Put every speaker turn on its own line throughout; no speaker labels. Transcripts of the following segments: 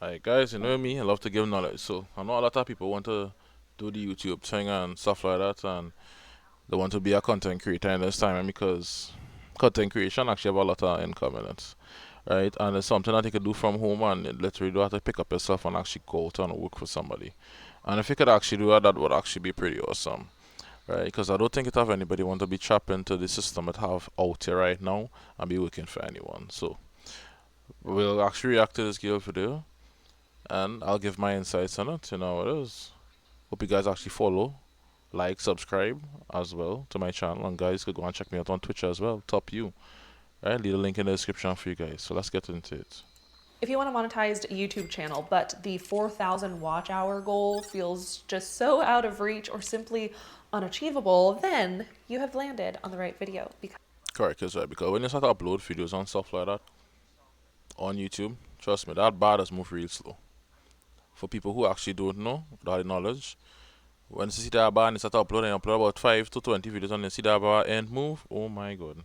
Alright, guys, you know me, I love to give knowledge. So, I know a lot of people want to do the YouTube thing and stuff like that, and they want to be a content creator in this time, and because content creation actually have a lot of income in it, right? And it's something that you can do from home, and it literally don't have to pick up yourself and actually go out and work for somebody. And if you could actually do that, that would actually be pretty awesome, right? Because I don't think it have anybody want to be trapped into the system that have out here right now and be working for anyone. So, we'll actually react to this girl video and I'll give my insights on it. You know how it is. Hope you guys actually follow, like, subscribe as well to my channel, and guys could go and check me out on Twitch as well. Top you, right? Leave a link in the description for you guys. So let's get into it.
If you want a monetized YouTube channel, but the 4,000 watch hour goal feels just so out of reach or simply unachievable, then you have landed on the right video.
Correct, is right, because when you start to upload videos and stuff like that on YouTube, trust me, that bar does move real slow. For people who actually don't know, without the knowledge, when you see that bar and you start to upload about 5 to 20 videos and you see that bar end move, oh my god,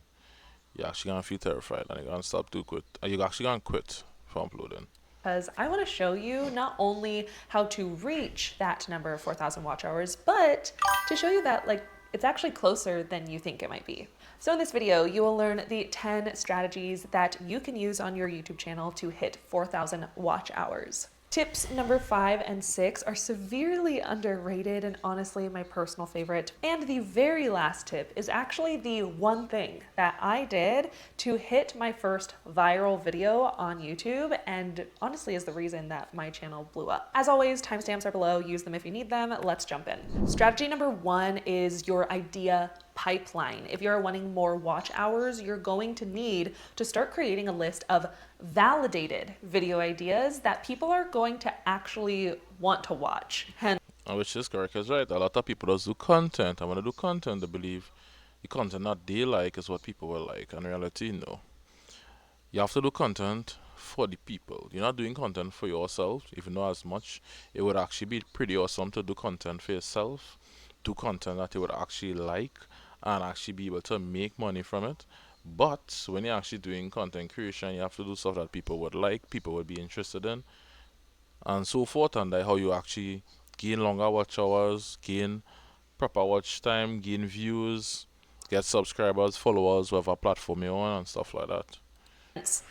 you're actually gonna feel terrified and you're gonna stop to quit. And you're actually gonna quit from uploading.
Because I want to show you not only how to reach that number of 4,000 watch hours, but to show you that it's actually closer than you think it might be. So in this video, you will learn the 10 strategies that you can use on your YouTube channel to hit 4,000 watch hours. Tips number 5 and 6 are severely underrated and honestly my personal favorite. And the very last tip is actually the one thing that I did to hit my first viral video on YouTube, and honestly is the reason that my channel blew up. As always, timestamps are below. Use them if you need them. Let's jump in. Strategy number 1 is your idea pipeline. If you're wanting more watch hours, you're going to need to start creating a list of validated video ideas that people are going to actually want to watch. Hence,
Which is correct, is right. A lot of people just do content. I want to do content. They believe the content that they like is what people will like. In reality, no. You have to do content for the people. You're not doing content for yourself, even though as much it would actually be pretty awesome to do content for yourself, do content that you would actually like and actually be able to make money from it. But when you're actually doing content creation, you have to do stuff that people would like, people would be interested in, and so forth. And that how you actually gain longer watch hours, gain proper watch time, gain views, get subscribers, followers, whatever platform you're on, and stuff like that.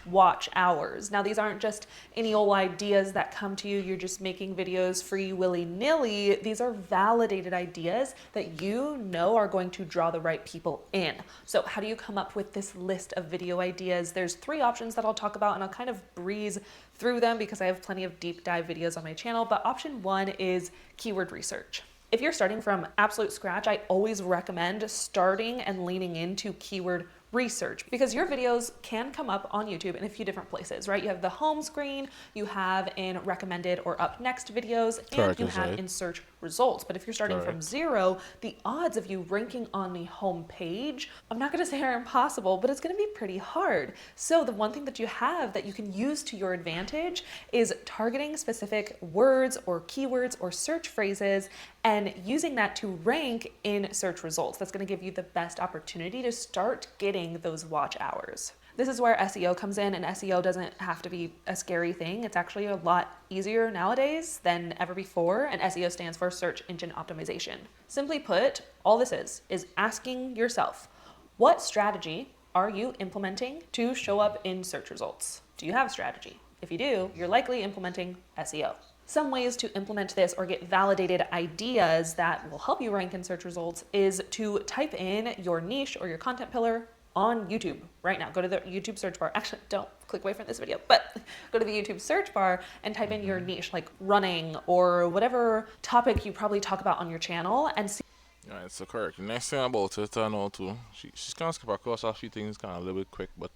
watch hours. Now, these aren't just any old ideas that come to you. You're just making videos free willy-nilly. These are validated ideas that you know are going to draw the right people in. So how do you come up with this list of video ideas? There's 3 options that I'll talk about, and I'll kind of breeze through them because I have plenty of deep dive videos on my channel. But option 1 is keyword research. If you're starting from absolute scratch, I always recommend starting and leaning into keyword research because your videos can come up on YouTube in a few different places, right? You have the home screen, you have in recommended or up next videos, and
Correct,
you
is
have
right.
in search results. But if you're starting from
Correct.
0, the odds of you ranking on the home page, I'm not gonna say are impossible, but it's gonna be pretty hard. So the one thing that you have that you can use to your advantage is targeting specific words or keywords or search phrases and using that to rank in search results. That's gonna give you the best opportunity to start getting those watch hours. This is where SEO comes in, and SEO doesn't have to be a scary thing. It's actually a lot easier nowadays than ever before, and SEO stands for search engine optimization. Simply put, all this is asking yourself, what strategy are you implementing to show up in search results? Do you have a strategy? If you do, you're likely implementing SEO. Some ways to implement this or get validated ideas that will help you rank in search results is to type in your niche or your content pillar on YouTube right now. Go to the YouTube search bar. Actually, don't click away from this video, but go to the YouTube search bar and type in your niche, like running or whatever topic you probably talk about on your channel, and see.
Alright, so correct. The next thing about it, I know too, she's kind of skip across a few things kind of a little bit quick, but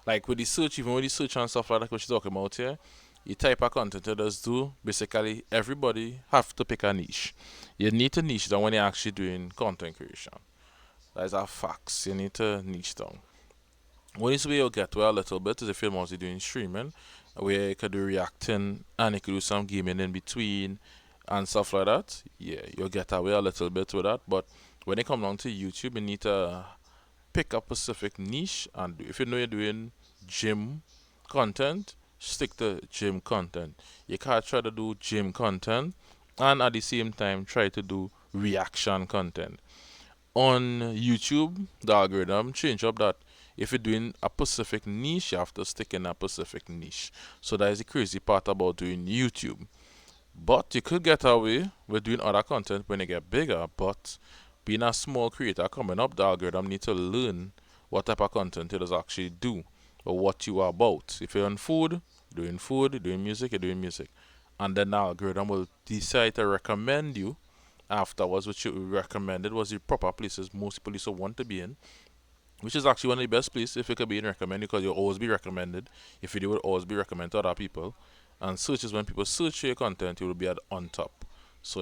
like with the search, even with the search and stuff like that, what she's talking about here, you type of content it does do, basically everybody have to pick a niche. You need to niche down when you're actually doing content creation. That is a facts. You need to niche down. One is where you'll get to a little bit is if you're mostly doing streaming, where you could do reacting and you could do some gaming in between and stuff like that. Yeah, you'll get away a little bit with that. But when it comes down to YouTube, you need to pick a specific niche and if you know you're doing gym content, stick to gym content. You can't try to do gym content and at the same time try to do reaction content. On YouTube, the algorithm change up that if you're doing a specific niche, you have to stick in a specific niche. So that is the crazy part about doing YouTube. But you could get away with doing other content when you get bigger. But being a small creator coming up, the algorithm need to learn what type of content it does actually do or what you are about. If you're on food, you're doing music, you're doing music. And then the algorithm will decide to recommend you afterwards, which you recommended was the proper places most people used to want to be in, which is actually one of the best places if you could be in recommended because you'll always be recommended. If you do, will always be recommended to other people. And search is when people search for your content, you will be at on top. So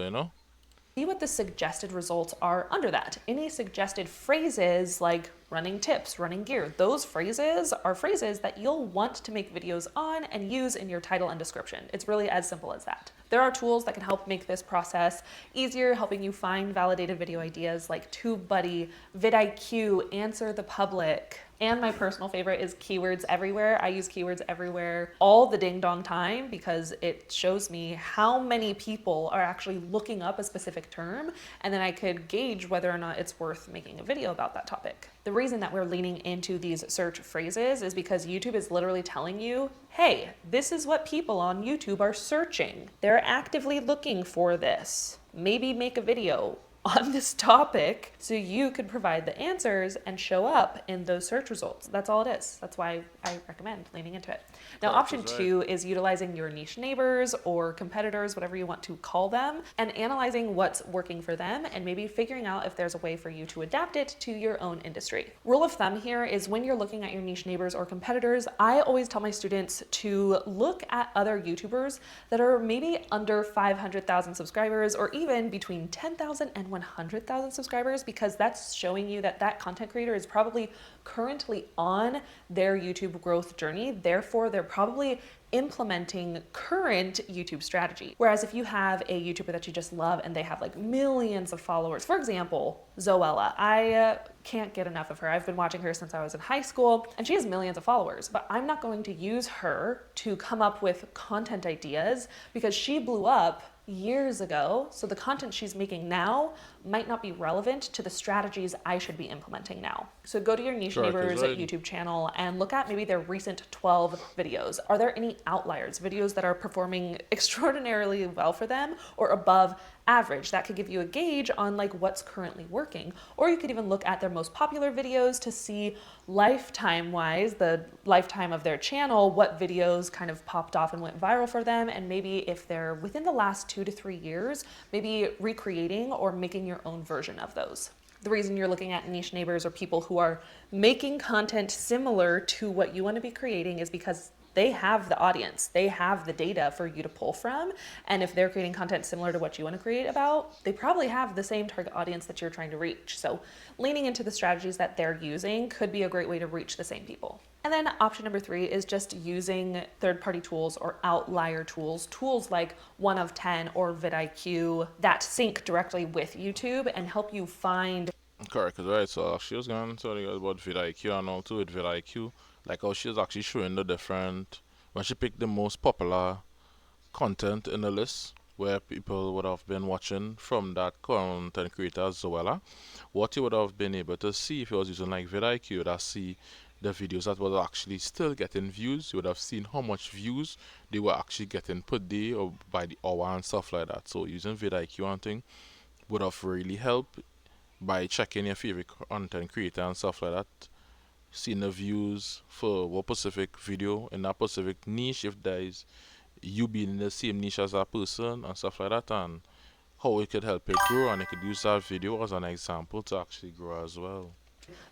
See what the suggested results are under that. Any suggested phrases like running tips, running gear, those phrases are phrases that you'll want to make videos on and use in your title and description. It's really as simple as that. There are tools that can help make this process easier, helping you find validated video ideas like TubeBuddy, vidIQ, Answer the Public. And my personal favorite is Keywords Everywhere. I use Keywords Everywhere all the ding dong time because it shows me how many people are actually looking up a specific term, and then I could gauge whether or not it's worth making a video about that topic. The reason that we're leaning into these search phrases is because YouTube is literally telling you, hey, this is what people on YouTube are searching. They're actively looking for this. Maybe make a video on this topic so you could provide the answers and show up in those search results. That's all it is. That's why I recommend leaning into it. Now, option two is utilizing your niche neighbors or competitors, whatever you want to call them, and analyzing what's working for them and maybe figuring out if there's a way for you to adapt it to your own industry. Rule of thumb here is when you're looking at your niche neighbors or competitors, I always tell my students to look at other YouTubers that are maybe under 500,000 subscribers or even between 10,000 and 100,000 subscribers, because that's showing you that that content creator is probably currently on their YouTube growth journey. Therefore, they're probably implementing current YouTube strategy. Whereas if you have a YouTuber that you just love and they have like millions of followers, for example, Zoella, I can't get enough of her. I've been watching her since I was in high school and she has millions of followers, but I'm not going to use her to come up with content ideas because she blew up years ago. So the content she's making now might not be relevant to the strategies I should be implementing now. So go to your niche neighbors YouTube channel and look at maybe their recent 12 videos. Are there any outliers, videos that are performing extraordinarily well for them or above average? That could give you a gauge on like what's currently working. Or you could even look at their most popular videos to see lifetime wise, the lifetime of their channel, what videos kind of popped off and went viral for them. And maybe if they're within the last 2 to 3 years, maybe recreating or making your own version of those. The reason you're looking at niche neighbors or people who are making content similar to what you want to be creating is because they have the audience, they have the data for you to pull from. And if they're creating content similar to what you want to create about, they probably have the same target audience that you're trying to reach. So leaning into the strategies that they're using could be a great way to reach the same people. And then option number 3 is just using third-party tools or outlier tools, tools like 1 of 10 or vidIQ that sync directly with YouTube and help you find.
Correct, right. So she was going to tell you about vidIQ and all too with vidIQ, like how she was actually showing the different when she picked the most popular content in the list where people would have been watching from that content creator Zoella. What you would have been able to see if you was using like vidIQ, you would have see the videos that was actually still getting views. You would have seen how much views they were actually getting per day or by the hour and stuff like that. So using vidIQ and thing would have really helped by checking your favorite content creator and stuff like that, seeing the views for what specific video in that specific niche, if there is you being in the same niche as that person and stuff like that, and how it could help it grow, and you could use that video as an example to actually grow as well.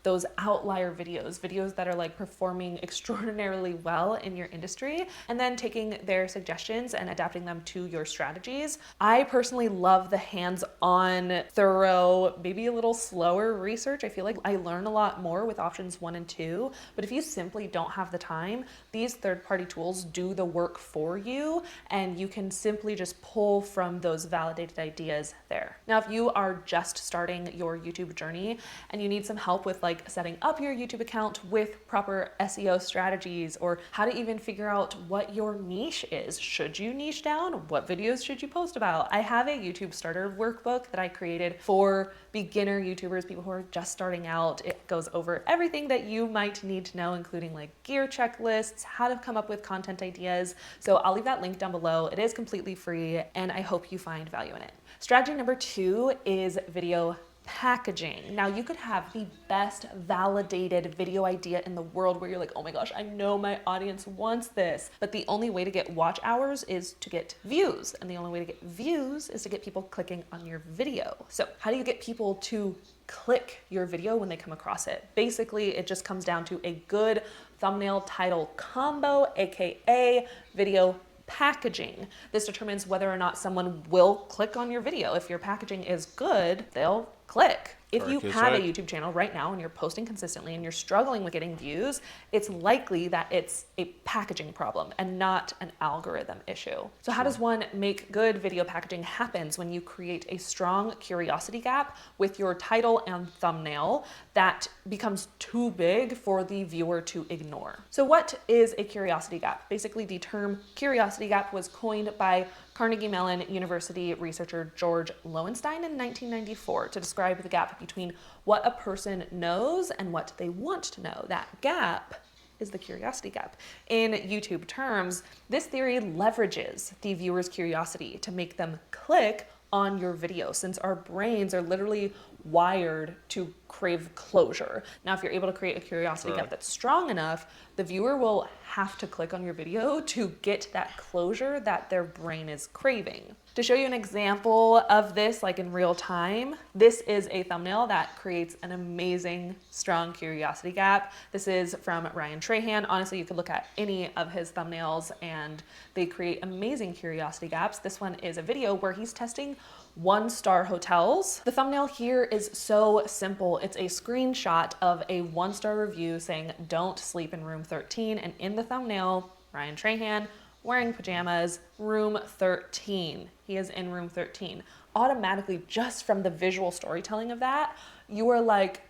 Those outlier videos that are like performing extraordinarily well in your industry, and then taking their suggestions and adapting them to your strategies. I personally love the hands-on, thorough, maybe a little slower research. I feel like I learn a lot more with options 1 and 2, but if you simply don't have the time, these third-party tools do the work for you, and you can simply just pull from those validated ideas there. Now, if you are just starting your YouTube journey and you need some help help with like setting up your YouTube account with proper SEO strategies, or how to even figure out what your niche is. Should you niche down? What videos should you post about? I have a YouTube starter workbook that I created for beginner YouTubers, people who are just starting out. It goes over everything that you might need to know, including like gear checklists, how to come up with content ideas. So I'll leave that link down below. It is completely free, and I hope you find value in it. Strategy number 2 is video packaging. Now, you could have the best validated video idea in the world where you're like, oh my gosh, I know my audience wants this. But the only way to get watch hours is to get views. And the only way to get views is to get people clicking on your video. So how do you get people to click your video when they come across it? Basically, it just comes down to a good thumbnail title combo, AKA video packaging. This determines whether or not someone will click on your video. If your packaging is good, they'll click. If you have a YouTube channel right now and you're posting consistently and you're struggling with getting views, it's likely that it's a packaging problem and not an algorithm issue. So how does one make good video packaging happens when you create a strong curiosity gap with your title and thumbnail that becomes too big for the viewer to ignore? So what is a curiosity gap? Basically, the term curiosity gap was coined by Carnegie Mellon University researcher George Lowenstein in 1994 to describe the gap between what a person knows and what they want to know. That gap is the curiosity gap. In YouTube terms, this theory leverages the viewer's curiosity to make them click on your video, since our brains are literally wired to crave closure. Now, if you're able to create a curiosity gap that's strong enough, the viewer will have to click on your video to get that closure that their brain is craving. To show you an example of this, like in real time, this is a thumbnail that creates an amazing, strong curiosity gap. This is from Ryan Trahan. Honestly, you could look at any of his thumbnails and they create amazing curiosity gaps. This one is a video where he's testing 1-star hotels. The thumbnail here is so simple. It's a screenshot of a 1-star review saying, "Don't sleep in room 13." And in the thumbnail, Ryan Trahan wearing pajamas, room 13. He is in room 13. Automatically, just from the visual storytelling of that, you are like,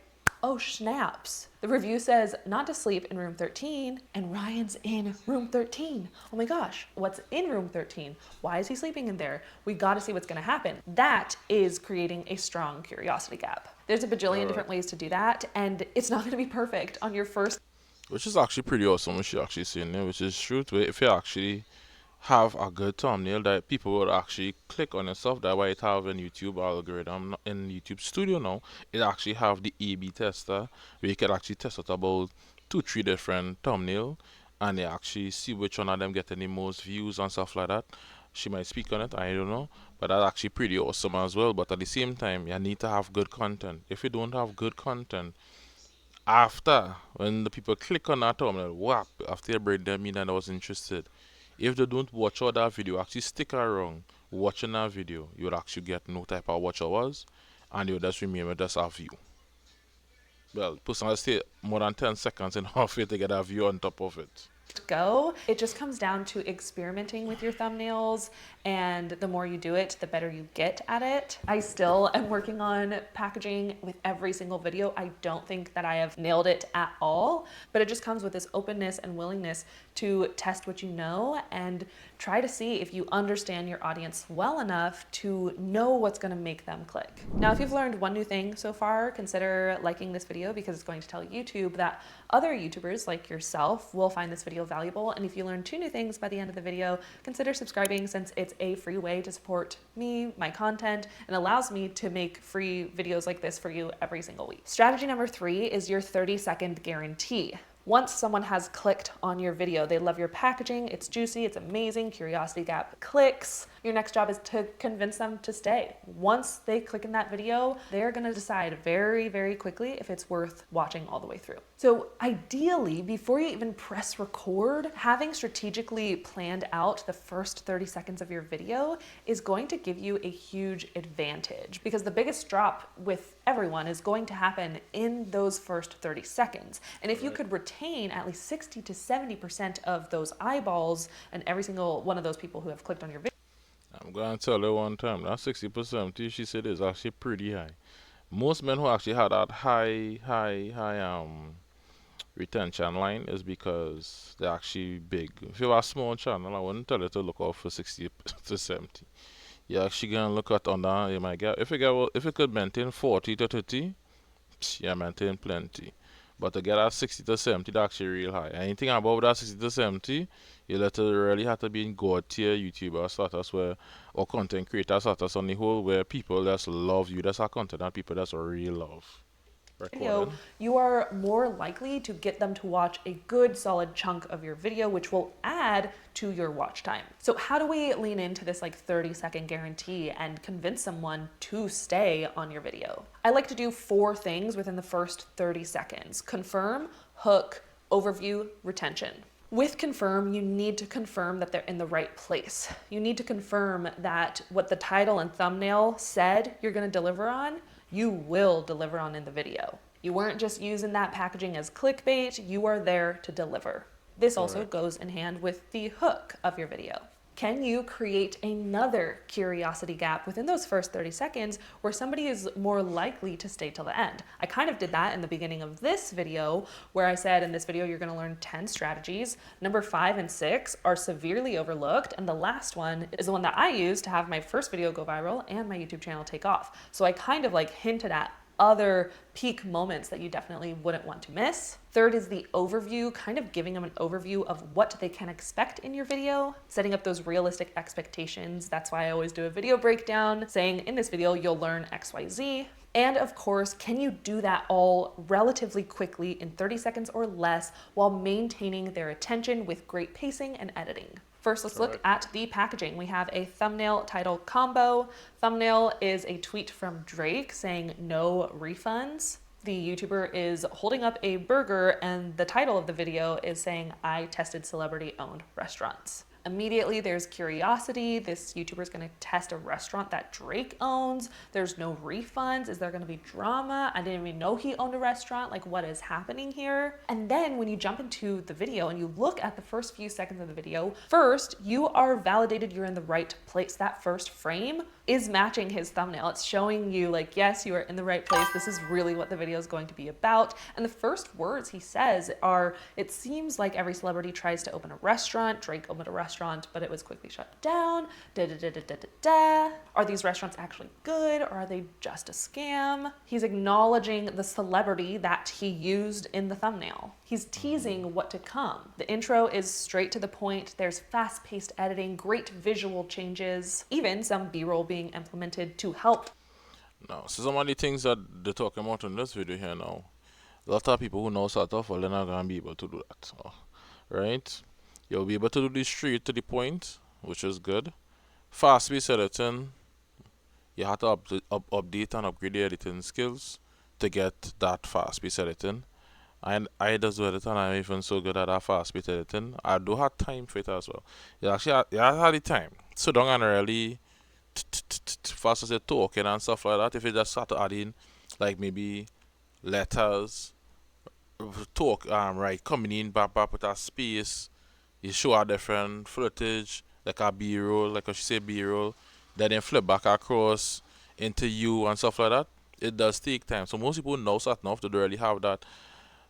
oh snaps. The review says not to sleep in room 13, and Ryan's in room 13. Oh my gosh, what's in room 13? Why is he sleeping in there? We gotta see what's gonna happen. That is creating a strong curiosity gap. There's a bajillion different ways to do that, and it's not gonna be perfect on your first.
Which is actually pretty awesome, what you actually saying there, which is true to it. If you actually have a good thumbnail that people would actually click on and stuff, that why it have in YouTube algorithm, in YouTube Studio now, it actually have the A/B tester where you can actually test out about 2-3 different thumbnail and they actually see which one of them getting the most views and stuff like that. She might speak on it, I don't know, but that's actually pretty awesome as well. But at the same time, you need to have good content. If you don't have good content, after when the people click on that thumbnail, whap, after you break them in and I was interested, if they don't watch out that video, actually stick around watching that video, you would actually get no type of watch hours and you would just remember just a view. Well, personally stay more than 10 seconds in half it to get a view on top of it.
Go. It just comes down to experimenting with your thumbnails, and the more you do it, the better you get at it. I still am working on packaging with every single video. I don't think that I have nailed it at all, but it just comes with this openness and willingness to test what you know and try to see if you understand your audience well enough to know what's going to make them click. Now, if you've learned one new thing so far, consider liking this video because it's going to tell YouTube that other YouTubers like yourself will find this video valuable. And if you learn 2 new things by the end of the video, consider subscribing, since it's a free way to support me, my content, and allows me to make free videos like this for you every single week. Strategy number 3 is your 30-second guarantee. Once someone has clicked on your video, they love your packaging, it's juicy, it's amazing, curiosity gap clicks, your next job is to convince them to stay. Once they click in that video, they're gonna decide very, very quickly if it's worth watching all the way through. So ideally, before you even press record, having strategically planned out the first 30 seconds of your video is going to give you a huge advantage, because the biggest drop with everyone is going to happen in those first 30 seconds. And if you could retain at least 60 to 70% of those eyeballs and every single one of those people who have clicked on your video.
I'm going to tell her one time, that 60% she said is actually pretty high. most men who actually had that high retention line is because they're actually big. If you have a small channel, I wouldn't tell you to look out for 60 to 70. You're actually gonna look at under you might get if you could maintain 40 to 30, yeah, maintain plenty. But to get that 60 to 70, that's actually real high. Anything above that 60 to 70, you really have to be in God tier YouTuber status where, or content creator status on the whole, where people just love you. That's our content that people just really love.
Video,
Recording.
you are more likely to get them to watch a good solid chunk of your video, which will add to your watch time. So how do we lean into this like 30-second guarantee and convince someone to stay on your video? I like to do 4 things within the first 30 seconds: confirm, hook, overview, retention. With confirm, you need to confirm that they're in the right place. You need to confirm that what the title and thumbnail said you're going to deliver on, you will deliver on in the video. You weren't just using that packaging as clickbait, you are there to deliver. This also
Correct.
goes in hand with the hook of your video. Can you create another curiosity gap within those first 30 seconds where somebody is more likely to stay till the end? I kind of did that in the beginning of this video where I said in this video you're going to learn 10 strategies. Number 5 and 6 are severely overlooked, and the last one is the one that I used to have my first video go viral and my YouTube channel take off. So I kind of like hinted at other peak moments that you definitely wouldn't want to miss. Third is the overview, kind of giving them an overview of what they can expect in your video, setting up those realistic expectations. That's why I always do a video breakdown saying in this video you'll learn XYZ. And of course, can you do that all relatively quickly in 30 seconds or less while maintaining their attention with great pacing and editing? First, let's look at the packaging. We have a thumbnail title combo. Thumbnail is a tweet from Drake saying no refunds. The YouTuber is holding up a burger and the title of the video is saying I tested celebrity-owned restaurants. Immediately there's curiosity. This YouTuber is going to test a restaurant that Drake owns. There's no refunds. Is there going to be drama? I didn't even know he owned a restaurant. Like, what is happening here? And then when you jump into the video and you look at the first few seconds of the video, first, you are validated you're in the right place. That first frame is matching his thumbnail. It's showing you like, yes, you are in the right place. This is really what the video is going to be about. And the first words he says are, it seems like every celebrity tries to open a restaurant. Drake opened a restaurant, but it was quickly shut down. Da, da, da, da, da, da, da. Are these restaurants actually good or are they just a scam? He's acknowledging the celebrity that he used in the thumbnail. He's teasing what to come. The intro is straight to the point. There's fast-paced editing, great visual changes, even some B-roll being implemented to help.
Now, so some of the things that they're talking about in this video here now, a lot of people who know start off, well, they're not gonna be able to do that, so, right? You'll be able to do this straight to the point, which is good. Fast paced editing, you have to update and upgrade your editing skills to get that fast paced editing. And I does do editing, I'm even so good at that fast paced editing. I do have time for it as well. You have the time. So don't and really fast as you're talking and stuff like that. If you just start to add in like maybe letters, talk right coming in back with a space, you show a different footage, like a B-roll, like I should say B-roll, then flip back across into you and stuff like that. It does take time. So most people know certain enough to really have that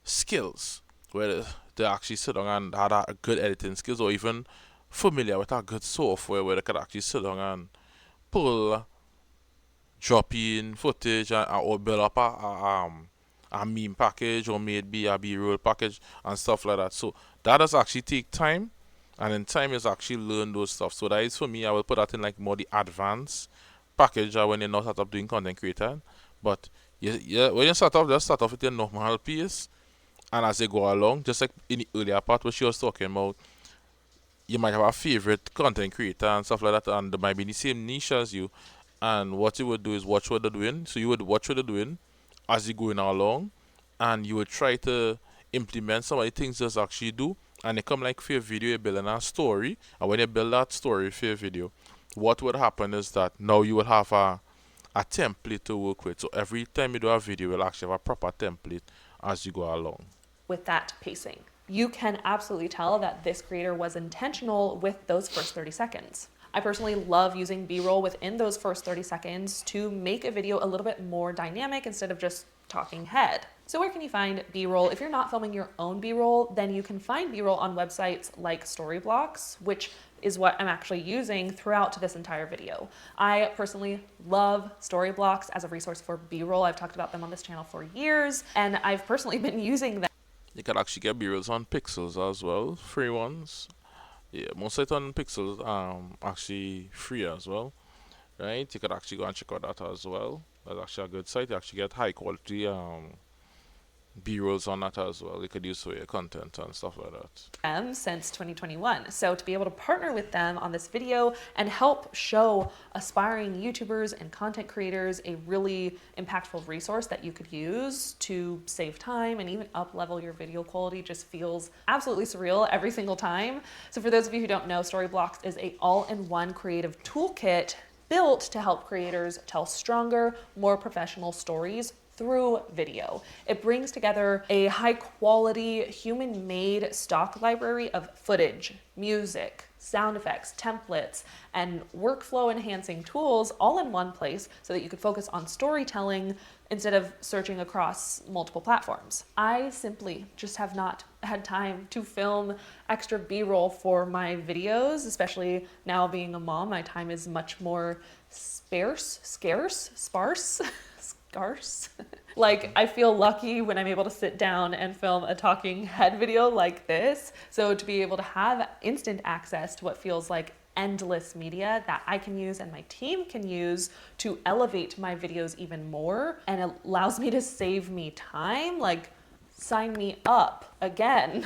skills where they actually sit down and have a good editing skills or even familiar with a good software where they can actually sit down and pull, drop in footage or build up a meme package or maybe a B-roll package and stuff like that. So that does actually take time, and in time is actually learn those stuff. So that is for me. I will put that in like more the advanced package when you're not start up doing content creator. But when you start off, just start off with your normal pace, and as they go along, just like in the earlier part where she was talking about, you might have a favorite content creator and stuff like that, and they might be in the same niche as you. And what you would do is watch what they're doing. So you would watch what they're doing as you're going along, and you would try to implement some of the things they actually do. And they come like for your video, you're building a story, and when you build that story for your video, what would happen is that now you will have a template to work with. So every time you do a video, you'll actually have a proper template as you go along.
With that pacing, you can absolutely tell that this creator was intentional with those first 30 seconds. I personally love using B-roll within those first 30 seconds to make a video a little bit more dynamic instead of just talking head. So where can you find B-roll? If you're not filming your own B-roll, then you can find B-roll on websites like Storyblocks, which is what I'm actually using throughout this entire video. I personally love Storyblocks as a resource for B-roll. I've talked about them on this channel for years, and I've personally been using them.
You can actually get B-rolls on Pixels as well, free ones. Yeah, most of it on Pixels actually free as well, right? You could actually go and check out that as well. That's actually a good site. You actually get high quality B-rolls on that as well. You could use for your content and stuff like that.
Them since 2021. So to be able to partner with them on this video and help show aspiring YouTubers and content creators a really impactful resource that you could use to save time and even up level your video quality just feels absolutely surreal every single time. So for those of you who don't know, Storyblocks is a all-in-one creative toolkit built to help creators tell stronger, more professional stories through video. It brings together a high quality human-made stock library of footage, music, sound effects, templates, and workflow enhancing tools all in one place so that you could focus on storytelling instead of searching across multiple platforms. I simply just have not had time to film extra B-roll for my videos, especially now being a mom. My time is much more sparse. Like, I feel lucky when I'm able to sit down and film a talking head video like this. So to be able to have instant access to what feels like endless media that I can use and my team can use to elevate my videos even more, and it allows me to save me time, like, sign me up again.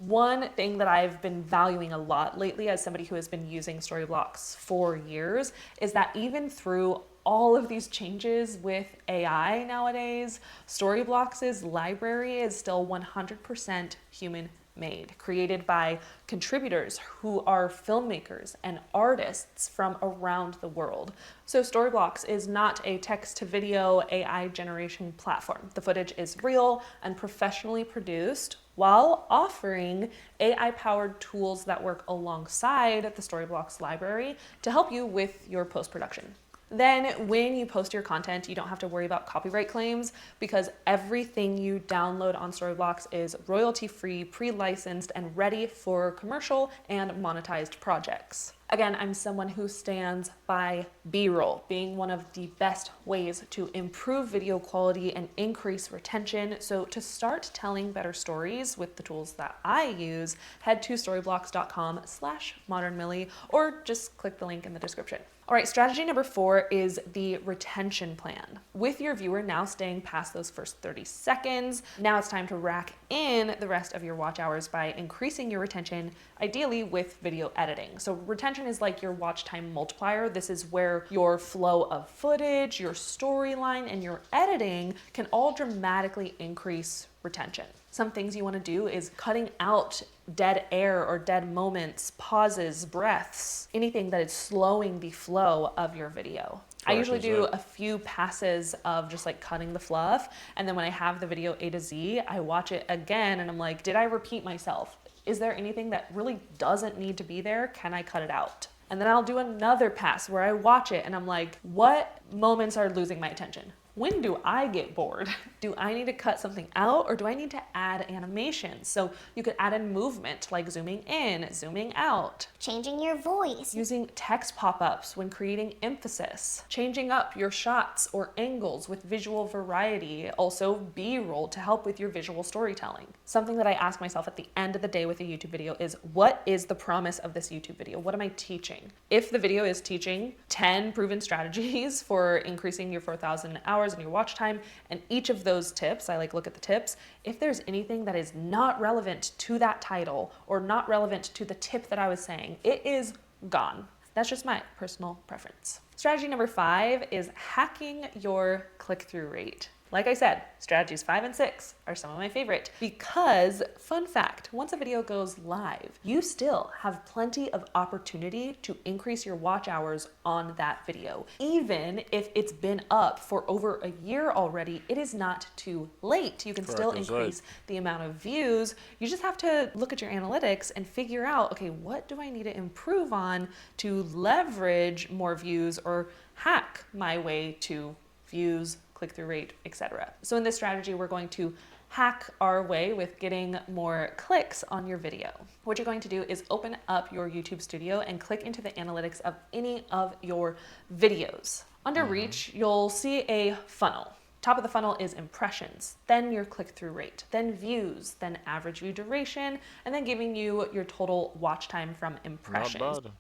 One thing that I've been valuing a lot lately as somebody who has been using Storyblocks for years is that even through all of these changes with AI nowadays, Storyblocks' library is still 100% human made, created by contributors who are filmmakers and artists from around the world. So Storyblocks is not a text-to-video AI generation platform. The footage is real and professionally produced while offering AI-powered tools that work alongside the Storyblocks library to help you with your post-production. Then when you post your content, you don't have to worry about copyright claims because everything you download on Storyblocks is royalty-free, pre-licensed, and ready for commercial and monetized projects. Again, I'm someone who stands by B-roll being one of the best ways to improve video quality and increase retention. So to start telling better stories with the tools that I use, head to storyblocks.com/modernmillie or just click the link in the description. All right, strategy number 4 is the retention plan. With your viewer now staying past those first 30 seconds, now it's time to rack in the rest of your watch hours by increasing your retention, ideally with video editing. So retention is like your watch time multiplier. This is where your flow of footage, your storyline, and your editing can all dramatically increase retention. Some things you want to do is cutting out dead air or dead moments, pauses, breaths, anything that is slowing the flow of your video. I usually do a few passes of just like cutting the fluff, and then when I have the video A to Z, I watch it again and I'm like, did I repeat myself? Is there anything that really doesn't need to be there? Can I cut it out? And then I'll do another pass where I watch it and I'm like, what moments are losing my attention? When do I get bored? Do I need to cut something out or do I need to add animation? So you could add in movement like zooming in, zooming out.
Changing your voice.
Using text pop-ups when creating emphasis. Changing up your shots or angles with visual variety. Also B-roll to help with your visual storytelling. Something that I ask myself at the end of the day with a YouTube video is, what is the promise of this YouTube video? What am I teaching? If the video is teaching 10 proven strategies for increasing your 4,000 hours in your watch time, and each of those tips, I look at the tips, if there's anything that is not relevant to that title or not relevant to the tip that I was saying, it is gone. That's just my personal preference. Strategy number 5 is hacking your click-through rate. Like I said, strategies 5 and 6 are some of my favorite because, fun fact, once a video goes live, you still have plenty of opportunity to increase your watch hours on that video. Even if it's been up for over a year already, it is not too late. You can still
Correct, that's right.
increase the amount of views. You just have to look at your analytics and figure out, okay, what do I need to improve on to leverage more views or hack my way to views, click-through rate, etc. So in this strategy, we're going to hack our way with getting more clicks on your video. What you're going to do is open up your YouTube Studio and click into the analytics of any of your videos. Under Reach, you'll see a funnel. Top of the funnel is impressions, then your click-through rate, then views, then average view duration, and then giving you your total watch time from impressions.
Not bad.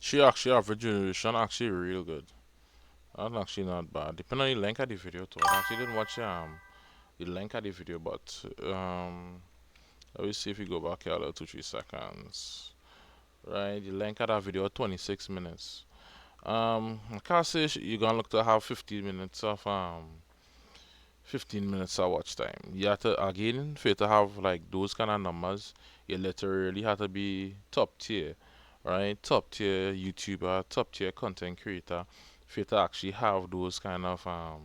She actually average duration actually real good. That's actually not bad. Depending on the length of the video too. I actually didn't watch the length of the video, but let me see if you go back here a little 2-3 seconds. Right, the length of that video 26 minutes. I can't say you're gonna look to have 15 minutes of watch time. You have to again for you to have like those kind of numbers, you literally have to be top tier, right? Top tier YouTuber, top tier content creator, for you to actually have those kind of for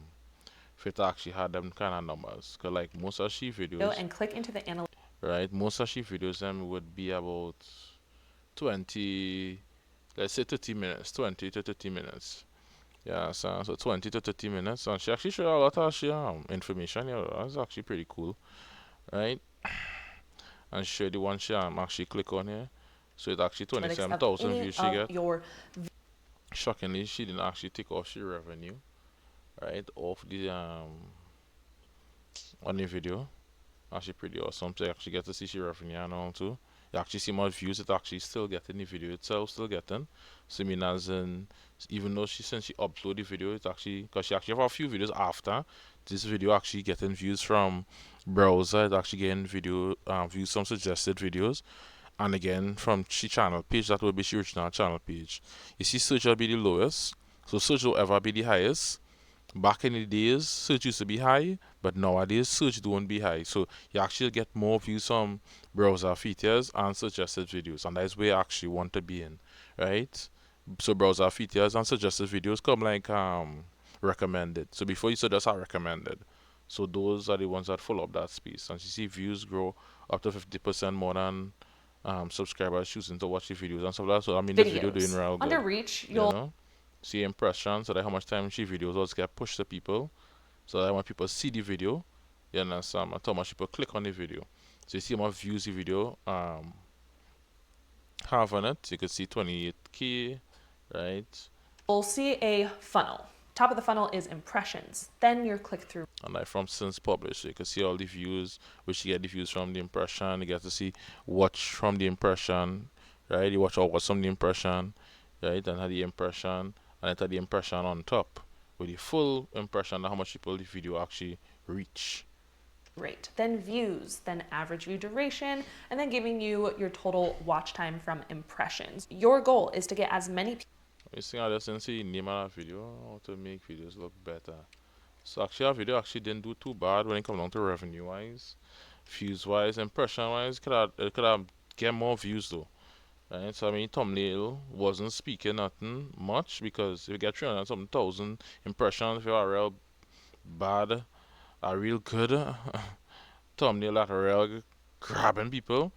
you to actually have them kind of numbers. Cause like most of she videos,
And click into the analytics.
right? Most of she videos them would be about 20, let's say 30 minutes, 20 to 30 minutes. Yeah, so 20 to 30 minutes, and she actually showed a lot of she, information. Yeah, that's actually pretty cool, right? And she showed the one she actually click on here, so it's actually
Of
27,000
any
views she
of
get.
your
Shockingly, she didn't actually take off she revenue, right, off the on the video. Actually pretty awesome to actually get to see she revenue and all too. You actually see more views it actually still getting the video itself still getting. So I mean as in even though she since she upload the video it's actually because she actually have a few videos after this video actually getting views from browser, it's actually getting video views from suggested videos. And again from she channel page that will be she original channel page. You see search will be the lowest. So search will ever be the highest. Back in the days, search used to be high, but nowadays search don't be high. So you actually get more views from browser features and suggested videos, and that's where you actually want to be in, right? So browser features and suggested videos come like recommended. So before you suggest are recommended. So those are the ones that follow up that space, and you see views grow up to 50% more than subscribers choosing to watch the videos and stuff like that. So I mean, this video doing
videos.
real
Under
good,
Reach,
you
you'll
know. See impressions, so that how much time she videos also get pushed to people, so that when people see the video, you understand, and how much people click on the video. So you see how much views the video have on it. You can see 28K, right?
we'll see a funnel. Top of the funnel is impressions, then your click-through
And like from since published, so you can see all the views, which you get the views from the impression. You get to see watch from the impression, right? You watch all what's from the impression, right? And have the impression, and enter the impression on top with the full impression of how much people the video actually reach.
rate, then views, then average view duration, and then giving you your total watch time from impressions. Your goal is to get as many
You see, I just see name of that video, how to make videos look better. So actually, our video actually didn't do too bad when it comes down to revenue wise, views wise, impression wise. It could have get more views though. Right, so I mean, thumbnail wasn't speaking nothing much because if you get 300 something thousand impressions, if you are real bad, a real good thumbnail that are real grabbing people,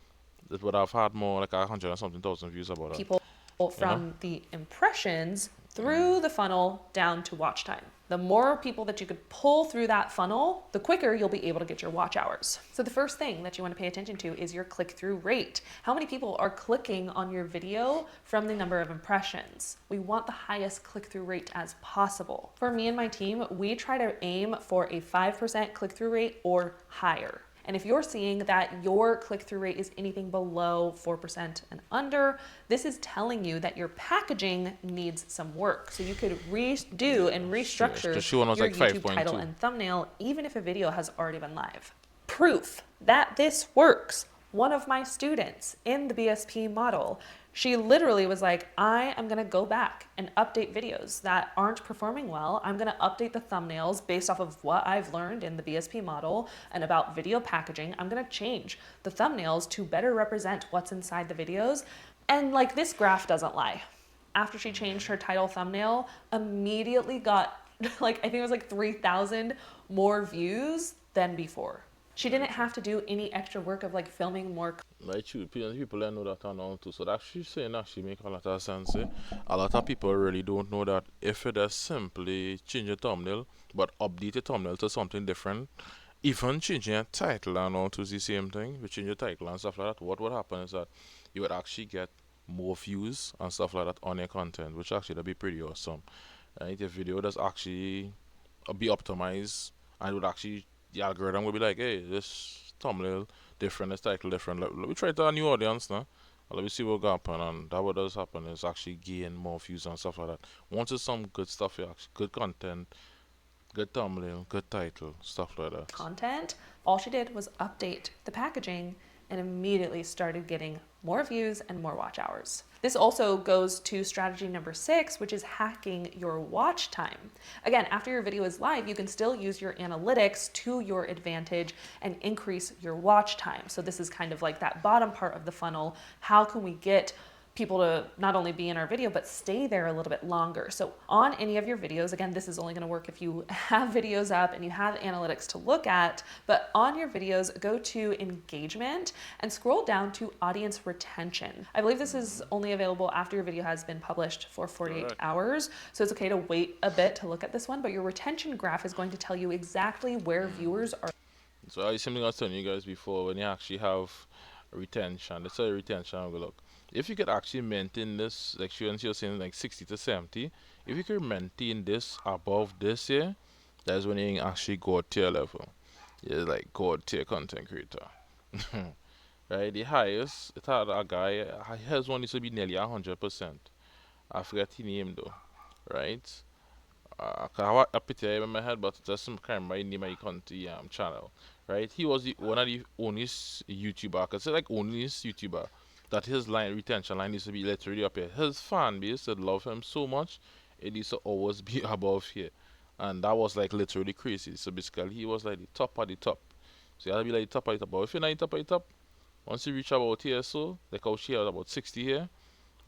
it would have had more like 100 and something thousand views about that.
people
You know,
from the impressions through the funnel down to watch time. The more people that you could pull through that funnel, the quicker you'll be able to get your watch hours. So the first thing that you want to pay attention to is your click-through rate. How many people are clicking on your video from the number of impressions? We want the highest click-through rate as possible. For me and my team, we try to aim for a 5% click-through rate or higher. And if you're seeing that your click-through rate is anything below 4% and under, this is telling you that your packaging needs some work. So you could redo and restructure
just show us
your
like
YouTube title
5.2.
and thumbnail, even if a video has already been live. Proof that this works. One of my students in the BSP model She literally was like, I am gonna go back and update videos that aren't performing well. I'm gonna update the thumbnails based off of what I've learned in the BSP model and about video packaging. I'm gonna change the thumbnails to better represent what's inside the videos. And like, this graph doesn't lie. After she changed her title thumbnail, immediately got like, I think it was like 3,000 more views than before. She didn't have to do any extra work of like filming more.
Like true, people don't know that now too. So that she's saying actually make a lot of sense. Eh? A lot of people really don't know that if you just simply change your thumbnail, but update your thumbnail to something different, even changing your title and all to the same thing, you change your title and stuff like that, what would happen is that you would actually get more views and stuff like that on your content, which actually would be pretty awesome. Right? Your video does actually be optimized and it would actually the algorithm would be like, hey, this thumbnail different, this title different. Let me try to a new audience now. Let me see what will happen, and that what does happen is actually gain more views and stuff like that. Once it's some good stuff, actually good content, good thumbnail, good title, stuff like that.
Content. All she did was update the packaging and immediately started getting more views and more watch hours. This also goes to strategy number 6, which is hacking your watch time. Again, after your video is live, you can still use your analytics to your advantage and increase your watch time. So this is kind of like that bottom part of the funnel. How can we get people to not only be in our video, but stay there a little bit longer? So on any of your videos, again, this is only gonna work if you have videos up and you have analytics to look at, but on your videos, go to engagement and scroll down to audience retention. I believe this is only available after your video has been published for 48 hours. So it's okay to wait a bit to look at this one, but your retention graph is going to tell you exactly where viewers are.
So I something I was telling you guys before when you actually have retention. Let's say retention will look. If you could actually maintain this, like she was saying, like 60 to 70, if you could maintain this above this here, that's when you actually go tier level. You're like god tier content creator. Right? The highest, it had a guy, his one used to be nearly 100%. I forget his name though. Right? I have a picture in my head, but just some kind of my name my country channel. Right? He was one of the only YouTuber, I could say like only YouTuber that his line retention line needs to be literally up here. His fan base that love him so much, it needs to always be above here. And that was like literally crazy. So basically he was like the top of the top. So you gotta be like the top of the top. But if you're not the top of the top, once you reach about here, so like how she had about 60 here,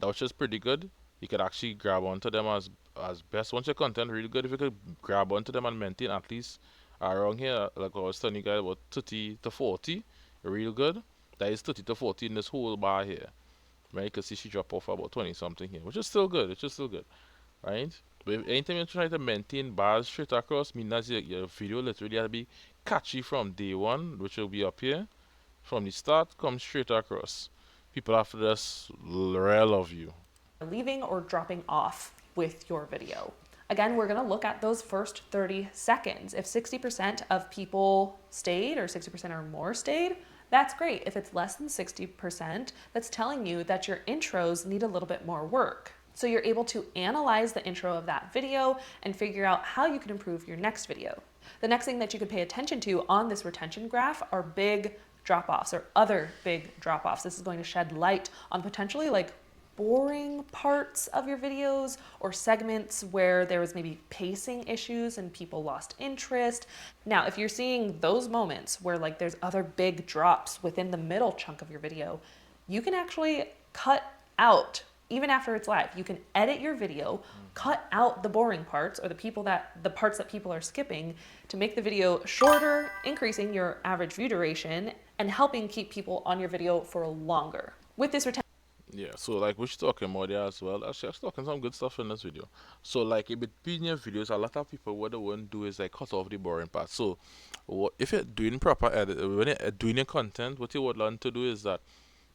that was just pretty good. You could actually grab onto them as best. Once your content really good, if you could grab onto them and maintain at least around here, like I was telling you guys about 30 to 40, real good. That is 30 to 40 in this whole bar here. Right? You can see she drop off about 20 something here, which is still good. It's just still good. Right? But if anytime you're trying to maintain bars straight across, mean that your video literally has to be catchy from day one, which will be up here. From the start, come straight across. People have to just really love you.
Leaving or dropping off with your video. Again, we're gonna look at those first 30 seconds. If 60% of people stayed or 60% or more stayed, that's great. If it's less than 60%, that's telling you that your intros need a little bit more work. So you're able to analyze the intro of that video and figure out how you can improve your next video. The next thing that you could pay attention to on this retention graph are big drop-offs or other big drop-offs. This is going to shed light on potentially like boring parts of your videos or segments where there was maybe pacing issues and people lost interest. Now, if you're seeing those moments where like there's other big drops within the middle chunk of your video, you can actually cut out, even after it's live, you can edit your video, cut out the boring parts or the parts that people are skipping to make the video shorter, increasing your average view duration and helping keep people on your video for longer. With this retention.
Yeah, so like we're talking about there as well. Actually, I was talking some good stuff in this video. So like in between your videos, a lot of people what they won't do is like cut off the boring part. So what if you're doing proper edit when you're doing your content, what you would learn to do is that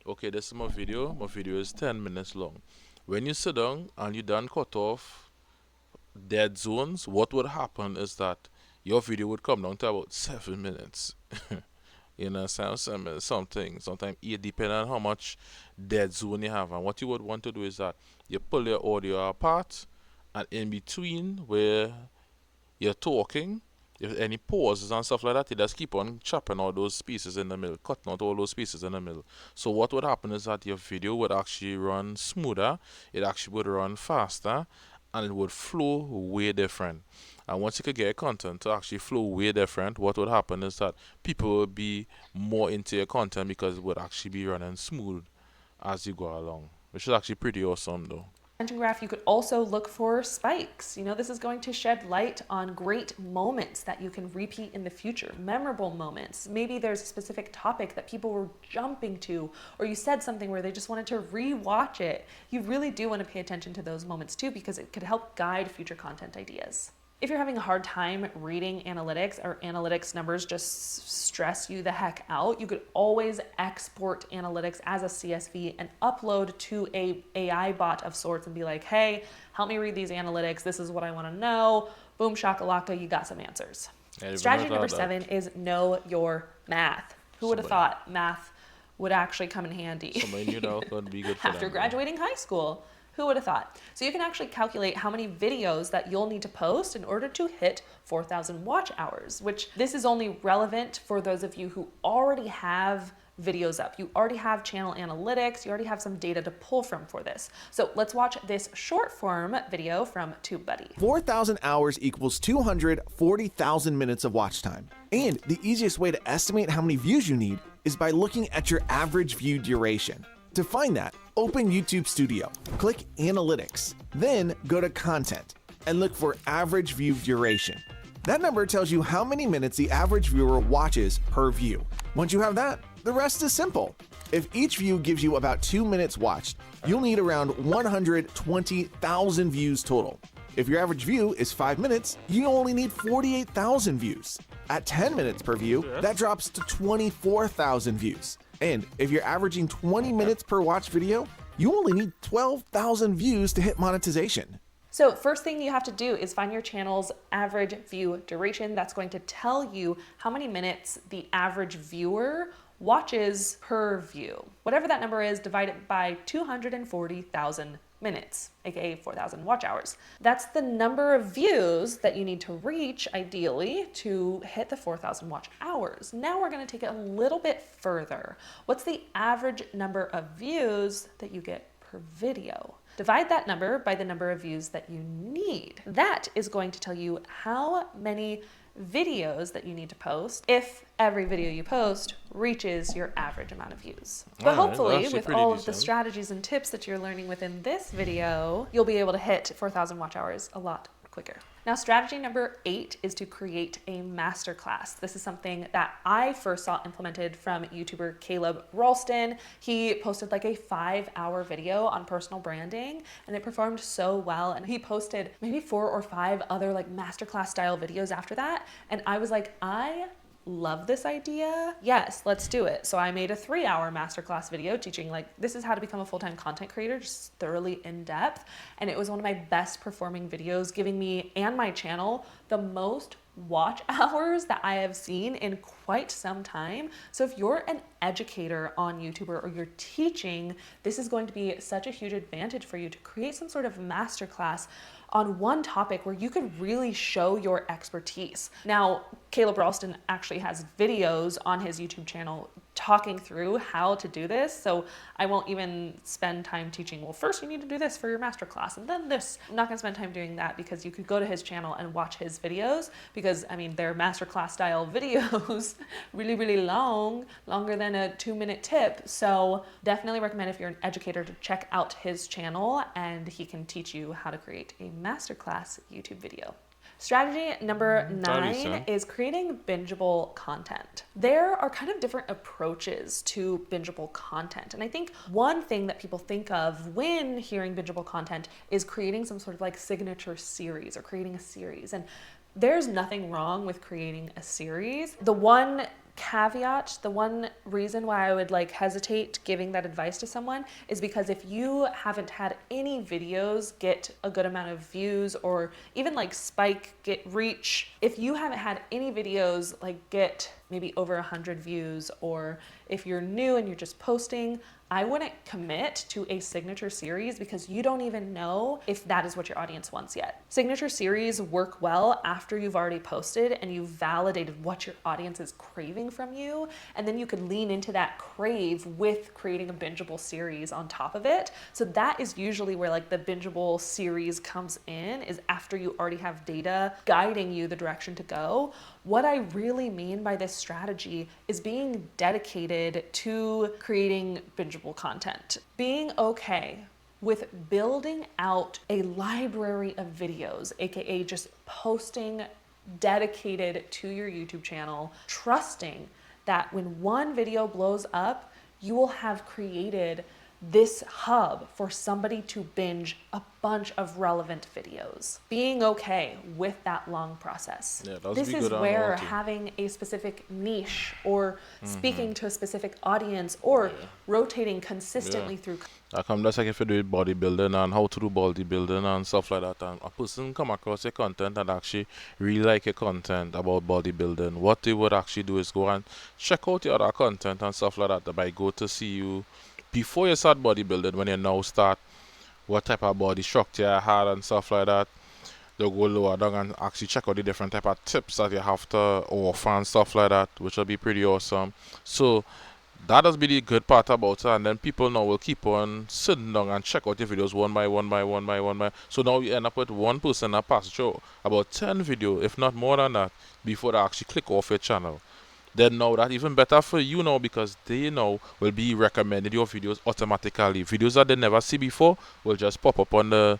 okay, this is my video. My video is 10 minutes long. When you sit down and you done cut off dead zones, what would happen is that your video would come down to about 7 minutes. You know, something, sometimes it depends on how much dead zone you have. And what you would want to do is that you pull your audio apart, and in between where you're talking, if any pauses and stuff like that, it just keep on chopping all those pieces in the middle, cutting out all those pieces in the middle. So what would happen is that your video would actually run smoother, it actually would run faster, and it would flow way different. And once you could get your content to actually flow way different, what would happen is that people would be more into your content because it would actually be running smooth as you go along, which is actually pretty awesome though.
Content graph, you could also look for spikes. This is going to shed light on great moments that you can repeat in the future, memorable moments. Maybe there's a specific topic that people were jumping to, or you said something where they just wanted to re-watch it. You really do want to pay attention to those moments too, because it could help guide future content ideas. If you're having a hard time reading analytics, or analytics numbers just stress you the heck out, you could always export analytics as a CSV and upload to a AI bot of sorts and be like, hey, help me read these analytics. This is what I want to know. Boom, shakalaka, you got some answers. Strategy number 7 is know your math. Who would have thought math would actually come in handy?
Somebody knew that would be good for
After
them.
graduating high school. Who would have thought? So you can actually calculate how many videos that you'll need to post in order to hit 4,000 watch hours, which this is only relevant for those of you who already have videos up. You already have channel analytics, you already have some data to pull from for this. So let's watch this short form video from TubeBuddy.
4,000 hours equals 240,000 minutes of watch time. And the easiest way to estimate how many views you need is by looking at your average view duration. To find that, open YouTube Studio, click Analytics, then go to Content, and look for Average View Duration. That number tells you how many minutes the average viewer watches per view. Once you have that, the rest is simple. If each view gives you about 2 minutes watched, you'll need around 120,000 views total. If your average view is 5 minutes, you only need 48,000 views. At 10 minutes per view, that drops to 24,000 views. And if you're averaging 20 minutes per watch video, you only need 12,000 views to hit monetization.
So first thing you have to do is find your channel's average view duration. That's going to tell you how many minutes the average viewer watches per view. Whatever that number is, divide it by 240,000 minutes, aka 4,000 watch hours. That's the number of views that you need to reach, ideally, to hit the 4,000 watch hours. Now we're going to take it a little bit further. What's the average number of views that you get per video? Divide that number by the number of views that you need. That is going to tell you how many videos that you need to post if every video you post reaches your average amount of views. But hopefully, with all of the strategies and tips that you're learning within this video, you'll be able to hit 4,000 watch hours a lot quicker. Now, strategy number 8 is to create a masterclass. This is something that I first saw implemented from YouTuber Caleb Ralston. He posted like a 5-hour video on personal branding and it performed so well. And he posted maybe 4 or 5 other like masterclass style videos after that. And I was like, I love this idea. Yes, let's do it. So I made a 3-hour masterclass video teaching like this is how to become a full-time content creator, just thoroughly in depth. And it was one of my best performing videos, giving me and my channel the most watch hours that I have seen in quite some time. So if you're an educator on YouTube or you're teaching, this is going to be such a huge advantage for you to create some sort of masterclass on one topic where you could really show your expertise. Now, Caleb Ralston actually has videos on his YouTube channel talking through how to do this, so I won't even spend time teaching, well, first you need to do this for your masterclass, and then this. I'm not gonna spend time doing that because you could go to his channel and watch his videos because, I mean, they're masterclass style videos, really, really long, longer than a 2-minute tip. So definitely recommend if you're an educator to check out his channel and he can teach you how to create a masterclass YouTube video. Strategy number 9 is creating bingeable content. There are kind of different approaches to bingeable content. And I think one thing that people think of when hearing bingeable content is creating some sort of like signature series or creating a series. And there's nothing wrong with creating a series. The one caveat, the one reason why I would like hesitate giving that advice to someone is because if you haven't had any videos get a good amount of views or even like spike, get reach, if you haven't had any videos like get maybe over 100 views, or if you're new and you're just posting, I wouldn't commit to a signature series because you don't even know if that is what your audience wants yet. Signature series work well after you've already posted and you've validated what your audience is craving from you, and then you could lean into that crave with creating a bingeable series on top of it. So that is usually where like the bingeable series comes in, is after you already have data guiding you the direction to go. What I really mean by this strategy is being dedicated to creating bingeable content. Being okay with building out a library of videos, aka just posting dedicated to your YouTube channel, trusting that when one video blows up, you will have created this hub for somebody to binge a bunch of relevant videos. Being okay with that long process.
Yeah, that's
This
be
is
good on
where
all too.
having a specific niche or speaking to a specific audience or rotating consistently through.
I come just like if you do bodybuilding and how to do bodybuilding and stuff like that, and a person come across your content and actually really like your content about bodybuilding, what they would actually do is go and check out your other content and stuff like that. They might go to see you before you start bodybuilding, when you now start, what type of body structure you had and stuff like that. They'll go lower down and actually check out the different type of tips that you have to offer and stuff like that, which will be pretty awesome. So that has been the good part about it, and then people now will keep on sitting down and check out your videos one by one by one by one by. So now you end up with one person that pass through about 10 videos, if not more than that, before they actually click off your channel. Then now that even better for you now, because they now will be recommending your videos automatically. Videos that they never see before will just pop up on the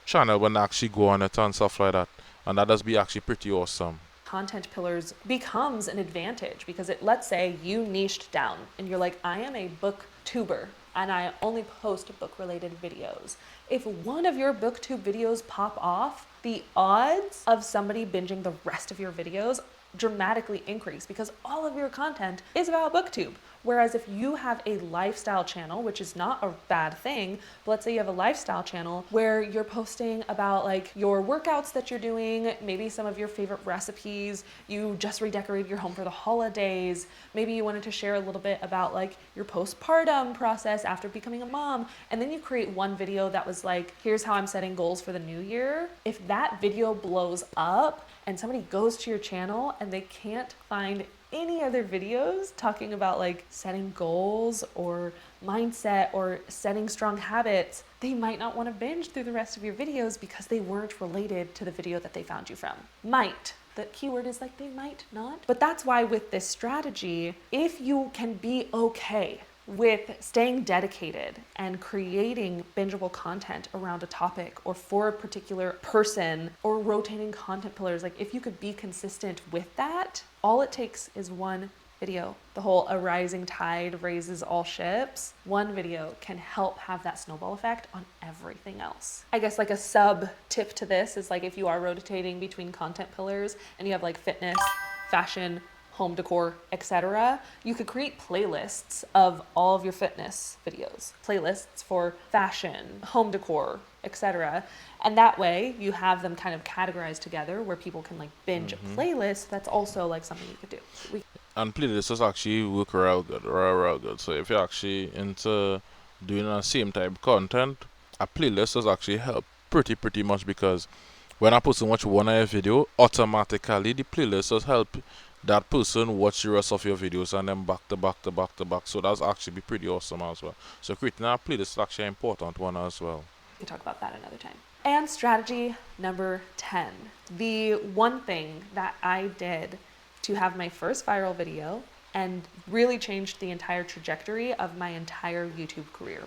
channel when they actually go on it and stuff like that. And that does be actually pretty awesome.
Content pillars becomes an advantage because let's say you niched down and you're like, I am a booktuber and I only post book related videos. If one of your booktube videos pop off, the odds of somebody binging the rest of your videos dramatically increase because all of your content is about booktube. Whereas if you have a lifestyle channel, which is not a bad thing, but let's say you have a lifestyle channel where you're posting about like your workouts that you're doing, maybe some of your favorite recipes, you just redecorated your home for the holidays, maybe you wanted to share a little bit about like your postpartum process after becoming a mom, and then you create one video that was like, here's how I'm setting goals for the new year. If that video blows up and somebody goes to your channel and they can't find any other videos talking about like setting goals or mindset or setting strong habits, they might not want to binge through the rest of your videos because they weren't related to the video that they found you from. Might. The keyword is like they might not. But that's why with this strategy, if you can be okay with staying dedicated and creating bingeable content around a topic or for a particular person or rotating content pillars, like if you could be consistent with that, all it takes is one video. The whole a rising tide raises all ships. One video can help have that snowball effect on everything else. I guess like a sub tip to this is like if you are rotating between content pillars and you have like fitness, fashion, home decor, etc., you could create playlists of all of your fitness videos, playlists for fashion, home decor, etc. And that way you have them kind of categorized together where people can like binge a playlist. That's also like something you could do.
And playlists actually work real good, real good. So if you're actually into doing the same type of content, a playlist does actually help pretty much, because when a person watch one of your video, automatically the playlist does help that person watch the rest of your videos and then back to back to back to back. So that's actually be pretty awesome as well. So creating a playlist is actually an important one as well.
We can talk about that another time. And strategy number 10. The one thing that I did to have my first viral video and really changed the entire trajectory of my entire YouTube career.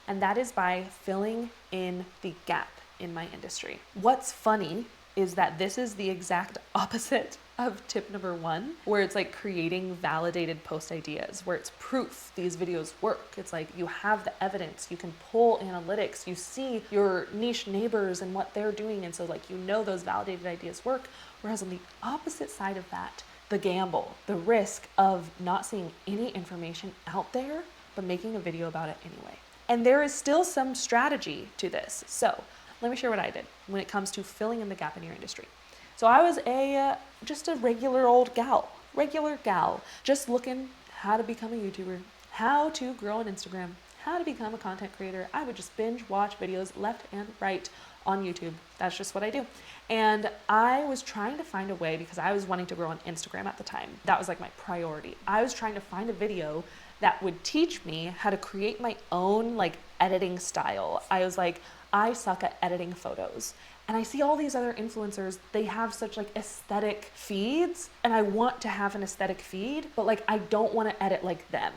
And that is by filling in the gap in my industry. What's funny is that this is the exact opposite of tip number 1, where it's like creating validated post ideas, where it's proof these videos work. It's like you have the evidence, you can pull analytics, you see your niche neighbors and what they're doing, and so like you know those validated ideas work. Whereas on the opposite side of that, the gamble, the risk of not seeing any information out there, but making a video about it anyway. And there is still some strategy to this. So let me share what I did when it comes to filling in the gap in your industry. So I was just a regular old gal, regular gal, just looking how to become a YouTuber, how to grow an Instagram, how to become a content creator. I would just binge watch videos left and right on YouTube. That's just what I do. And I was trying to find a way, because I was wanting to grow on Instagram at the time. That was like my priority. I was trying to find a video that would teach me how to create my own like editing style. I was like, I suck at editing photos. And I see all these other influencers, they have such like aesthetic feeds, and I want to have an aesthetic feed, but like I don't want to edit like them.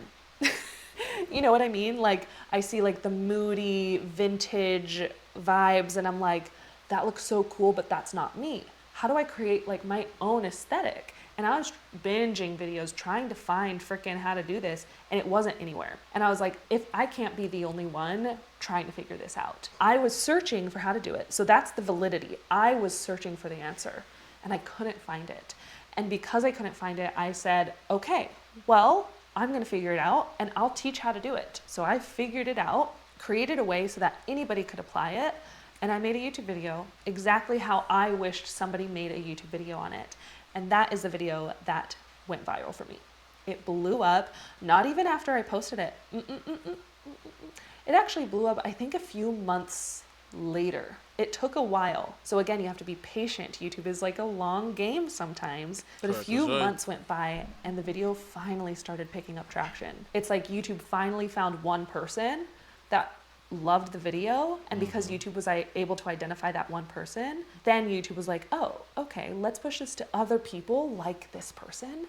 You know what I mean? Like I see like the moody vintage vibes and I'm like, that looks so cool, but that's not me. How do I create like my own aesthetic? And I was binging videos trying to find freaking how to do this, and it wasn't anywhere. And I was like, if I can't be the only one trying to figure this out. I was searching for how to do it. So that's the validity. I was searching for the answer and I couldn't find it. And because I couldn't find it, I said, okay, well, I'm gonna figure it out and I'll teach how to do it. So I figured it out, created a way so that anybody could apply it. And I made a YouTube video exactly how I wished somebody made a YouTube video on it. And that is the video that went viral for me. It blew up, not even after I posted it. It actually blew up, I think, a few months later. It took a while. So again, you have to be patient. YouTube is like a long game sometimes. But a few months went by and the video finally started picking up traction. It's like YouTube finally found one person that loved the video, and because YouTube was able to identify that one person, then YouTube was like, oh, okay, let's push this to other people like this person.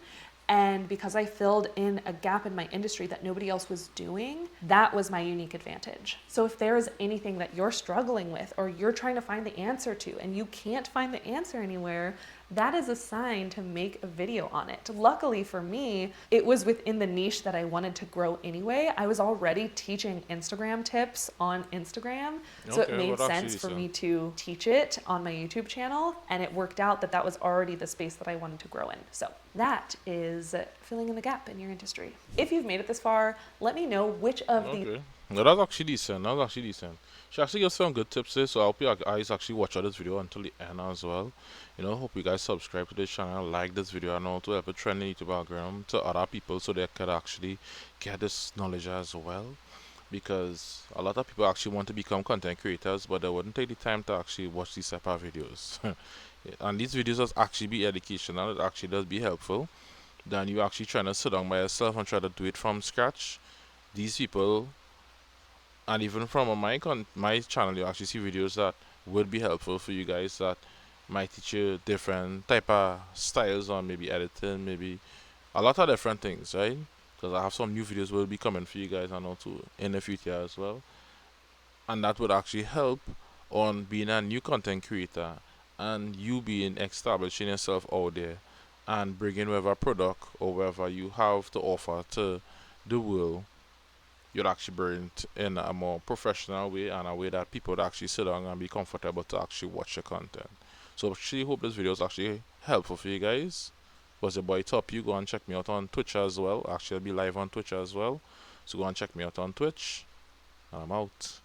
And because I filled in a gap in my industry that nobody else was doing, that was my unique advantage. So if there is anything that you're struggling with or you're trying to find the answer to and you can't find the answer anywhere, that is a sign to make a video on it. Luckily for me, it was within the niche that I wanted to grow anyway. I was already teaching Instagram tips on Instagram, so it made sense for me to teach it on my YouTube channel, and it worked out that that was already the space that I wanted to grow in. So that is filling in the gap in your industry. If you've made it this far, let me know which of the...
No, that's actually decent. That's actually decent. She actually gives some good tips there, so I hope you guys actually watch out this video until the end as well. You know, hope you guys subscribe to this channel, like this video, and all to help it trend the YouTube algorithm to other people so they can actually get this knowledge as well. Because a lot of people actually want to become content creators, but they wouldn't take the time to actually watch these type of videos. And these videos does actually be educational, it actually does be helpful. Then you actually trying to sit down by yourself and try to do it from scratch. These people, and even from my channel, you actually see videos that would be helpful for you guys, that might teach you different type of styles on maybe editing, maybe a lot of different things, right? Because I have some new videos will be coming for you guys and also in the future as well. And that would actually help on being a new content creator and you being establishing yourself out there and bringing whatever product or whatever you have to offer to the world. You'd actually bring it in a more professional way and a way that people would actually sit down and be comfortable to actually watch your content. So actually hope this video is actually helpful for you guys. Was your boy Top? You go and check me out on Twitch as well. Actually I'll be live on Twitch as well. So go and check me out on Twitch. And I'm out.